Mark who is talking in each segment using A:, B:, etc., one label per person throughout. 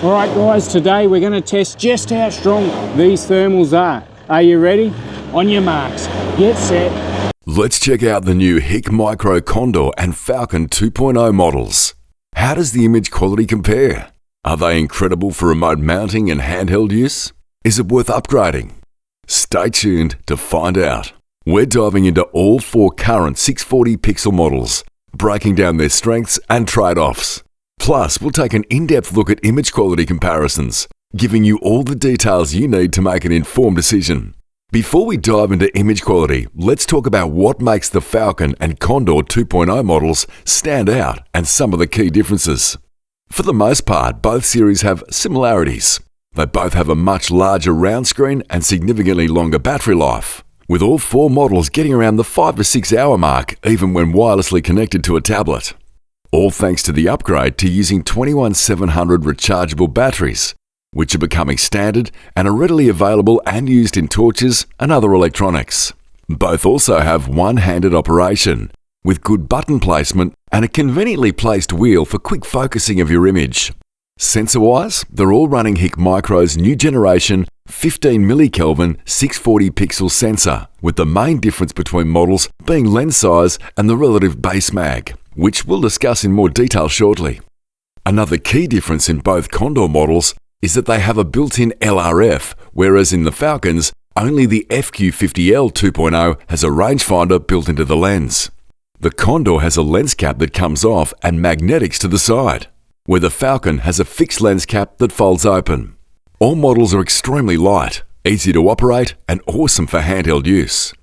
A: Alright guys, today we're going to test just how strong these thermals are. Are you ready? On your marks, get set.
B: Let's check out the new Hikmicro Condor and Falcon 2.0 models. How does the image quality compare? Are they incredible for remote mounting and handheld use? Is it worth upgrading? Stay tuned to find out. We're diving into all four current 640 pixel models, breaking down their strengths and trade-offs. Plus, we'll take an in-depth look at image quality comparisons, giving you all the details you need to make an informed decision. Before we dive into image quality, let's talk about what makes the Falcon and Condor 2.0 models stand out and some of the key differences. For the most part, both series have similarities. They both have a much larger round screen and significantly longer battery life, with all four models getting around the 5 to 6 hour mark even when wirelessly connected to a tablet. All thanks to the upgrade to using 21700 rechargeable batteries, which are becoming standard and are readily available and used in torches and other electronics. Both also have one-handed operation, with good button placement and a conveniently placed wheel for quick focusing of your image. Sensor-wise, they're all running Hikmicro's new generation 15 millikelvin 640 pixel sensor, with the main difference between models being lens size and the relative base mag, which we'll discuss in more detail shortly. Another key difference in both Condor models is that they have a built-in LRF, whereas in the Falcons, only the FQ50L 2.0 has a rangefinder built into the lens. The Condor has a lens cap that comes off and magnetics to the side, where the Falcon has a fixed lens cap that folds open. All models are extremely light, easy to operate, and awesome for handheld use.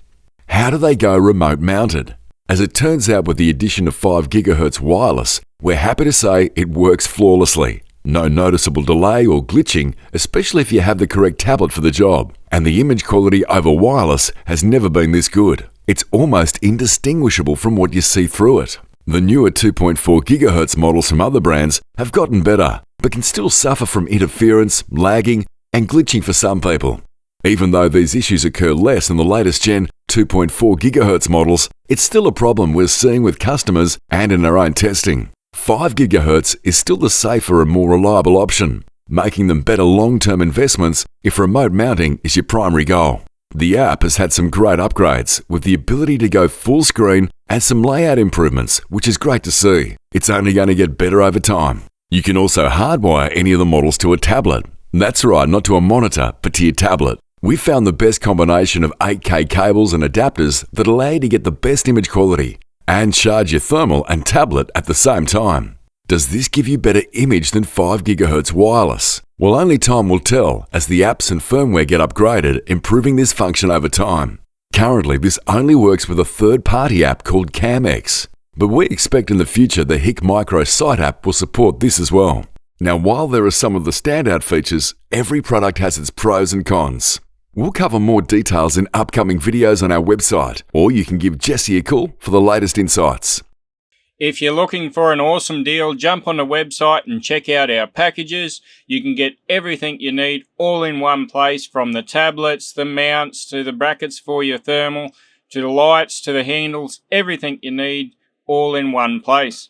B: How do they go remote mounted? As it turns out, with the addition of 5 GHz wireless, we're happy to say it works flawlessly. No noticeable delay or glitching, especially if you have the correct tablet for the job. And the image quality over wireless has never been this good. It's almost indistinguishable from what you see through it. The newer 2.4 GHz models from other brands have gotten better, but can still suffer from interference, lagging, and glitching for some people. Even though these issues occur less in the latest gen 2.4 GHz models, it's still a problem we're seeing with customers and in our own testing. 5 GHz is still the safer and more reliable option, making them better long-term investments if remote mounting is your primary goal. The app has had some great upgrades, with the ability to go full screen and some layout improvements, which is great to see. It's only going to get better over time. You can also hardwire any of the models to a tablet. That's right, not to a monitor, but to your tablet. We found the best combination of 8K cables and adapters that allow you to get the best image quality and charge your thermal and tablet at the same time. Does this give you better image than 5 GHz wireless? Well, only time will tell as the apps and firmware get upgraded, improving this function over time. Currently, this only works with a third-party app called CamX, but we expect in the future the Hikmicro site app will support this as well. Now, while there are some of the standout features, every product has its pros and cons. We'll cover more details in upcoming videos on our website, or you can give Jesse a call for the latest insights.
A: If you're looking for an awesome deal, jump on the website and check out our packages. You can get everything you need all in one place, from the tablets, the mounts, to the brackets for your thermal, to the lights, to the handles, everything you need all in one place.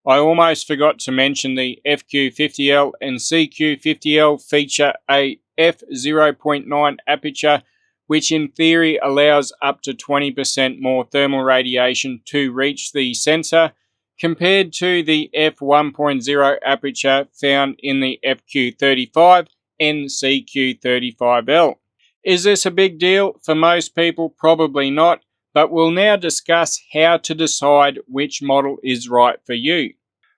A: I almost forgot to mention the FQ50L and CQ50L feature a f0.9 aperture, which in theory allows up to 20% more thermal radiation to reach the sensor, compared to the f1.0 aperture found in the FQ35 and CQ35L. Is this a big deal? For most people, probably not, but we'll now discuss how to decide which model is right for you.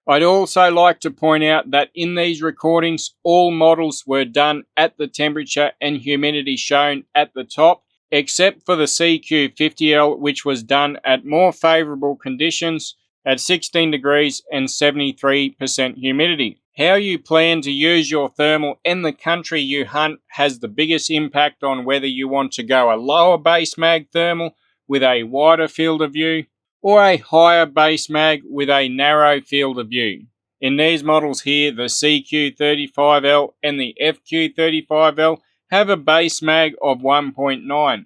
A: I'd also like to point out that in these recordings, all models were done at the temperature and humidity shown at the top, except for the CQ50L, which was done at more favorable conditions at 16 degrees and 73% humidity. How you plan to use your thermal and the country you hunt has the biggest impact on whether you want to go a lower base mag thermal with a wider field of view, or a higher base mag with a narrow field of view. In these models here, the CQ35L and the FQ35L have a base mag of 1.9,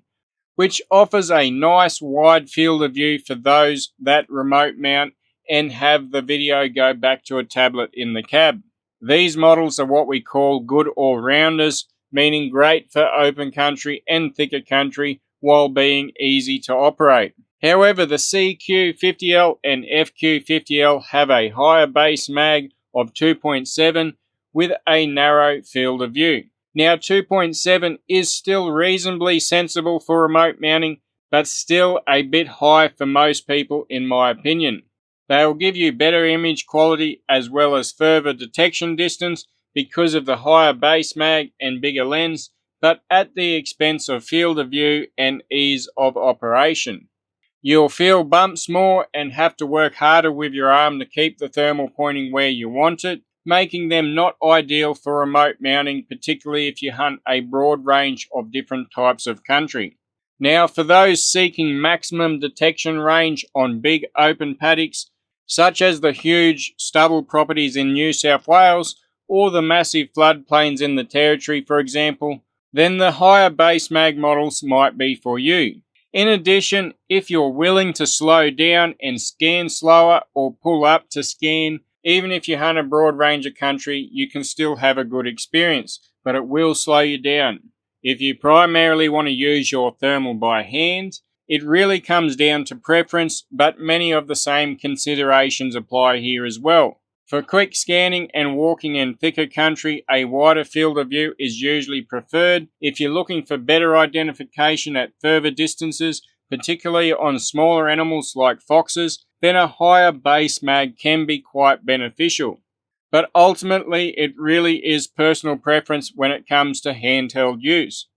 A: which offers a nice wide field of view for those that remote mount and have the video go back to a tablet in the cab. These models are what we call good all-rounders, meaning great for open country and thicker country while being easy to operate. However, the CQ50L and FQ50L have a higher base mag of 2.7 with a narrow field of view. Now 2.7 is still reasonably sensible for remote mounting, but still a bit high for most people in my opinion. They will give you better image quality as well as further detection distance because of the higher base mag and bigger lens, but at the expense of field of view and ease of operation. You'll feel bumps more and have to work harder with your arm to keep the thermal pointing where you want it, making them not ideal for remote mounting, particularly if you hunt a broad range of different types of country. Now, for those seeking maximum detection range on big open paddocks, such as the huge stubble properties in New South Wales or the massive floodplains in the Territory, for example, then the higher base mag models might be for you. In addition, if you're willing to slow down and scan slower or pull up to scan, even if you hunt a broad range of country, you can still have a good experience, but it will slow you down. If you primarily want to use your thermal by hand, it really comes down to preference, but many of the same considerations apply here as well. For quick scanning and walking in thicker country, a wider field of view is usually preferred. If you're looking for better identification at further distances, particularly on smaller animals like foxes, then a higher base mag can be quite beneficial. But ultimately, it really is personal preference when it comes to handheld use.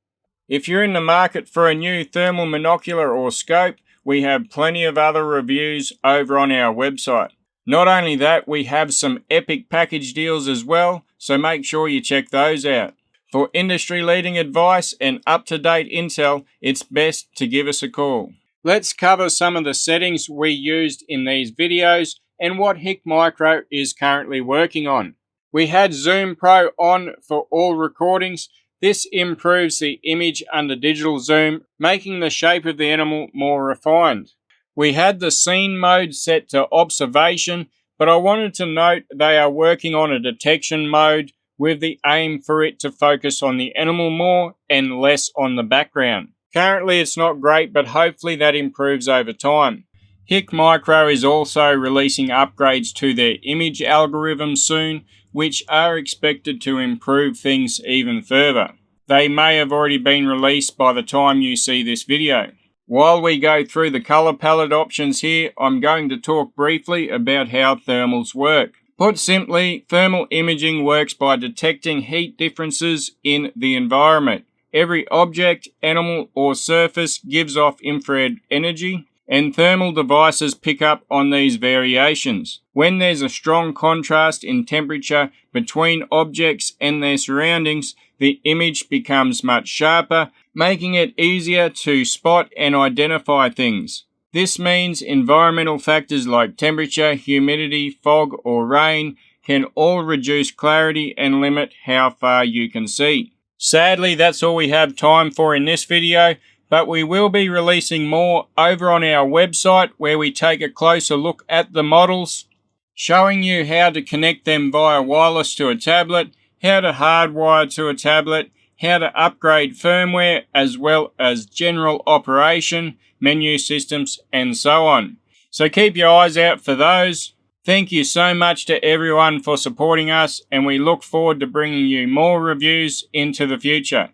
A: If you're in the market for a new thermal monocular or scope, we have plenty of other reviews over on our website. Not only that, we have some epic package deals as well, so make sure you check those out. For industry-leading advice and up-to-date intel, it's best to give us a call. Let's cover some of the settings we used in these videos and what Hikmicro is currently working on. We had Zoom Pro on for all recordings. This improves the image under digital zoom, making the shape of the animal more refined. We had the scene mode set to observation, but I wanted to note they are working on a detection mode with the aim for it to focus on the animal more and less on the background. Currently it's not great, but hopefully that improves over time. Hikmicro is also releasing upgrades to their image algorithm soon, which are expected to improve things even further. They may have already been released by the time you see this video. While we go through the color palette options here, I'm going to talk briefly about how thermals work. Put simply, thermal imaging works by detecting heat differences in the environment. Every object, animal, or surface gives off infrared energy, and thermal devices pick up on these variations. When there's a strong contrast in temperature between objects and their surroundings, the image becomes much sharper, making it easier to spot and identify things. This means environmental factors like temperature, humidity, fog, or rain can all reduce clarity and limit how far you can see. Sadly, that's all we have time for in this video, but we will be releasing more over on our website where we take a closer look at the models, showing you how to connect them via wireless to a tablet, how to hardwire to a tablet, how to upgrade firmware, as well as general operation, menu systems, and so on. So keep your eyes out for those. Thank you so much to everyone for supporting us, and we look forward to bringing you more reviews into the future.